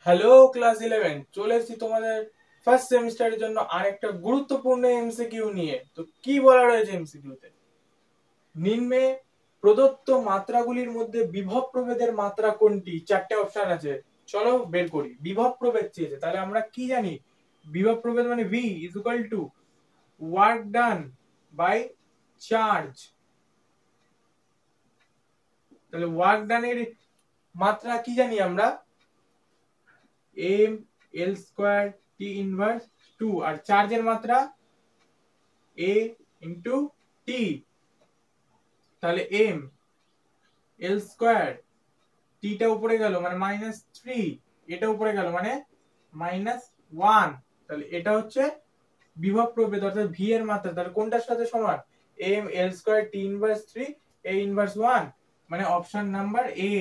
Hello class 11 চলে এসেছি তোমাদের ফার্স্ট সেমিস্টারের জন্য আরেকটা গুরুত্বপূর্ণ এমসিকিউ নিয়ে। তো কি বলা রয়েছে এমসিকিউতে? নিম্নে প্রদত্ত মাত্রাগুলির মধ্যে বিভব প্রভেদের মাত্রা কোনটি? চারটে অপশন আছে, চলো বের করি। বিভব প্রভেদ চেয়েছে, তাহলে আমরা কি জানি? বিভব প্রভেদ মানে V is equal to work done by charge. তাহলে ওয়ার্ক ডানের মাত্রা কি জানি আমরা? M L square T inverse 2, আর চার্জের মাত্রা এ ইনটু টি। তাহলে এম এল স্কয়ার, টিটা উপরে গেল মানে -3, এটা উপরে গেল মানে -1। তাহলে এটা হচ্ছে বিভব প্রভেদ অর্থাৎ ভি এর মাত্রা। তাহলে কোনটার সাথে সমান? M L square T inverse 3 A inverse 1, মানে অপশন নাম্বার এ।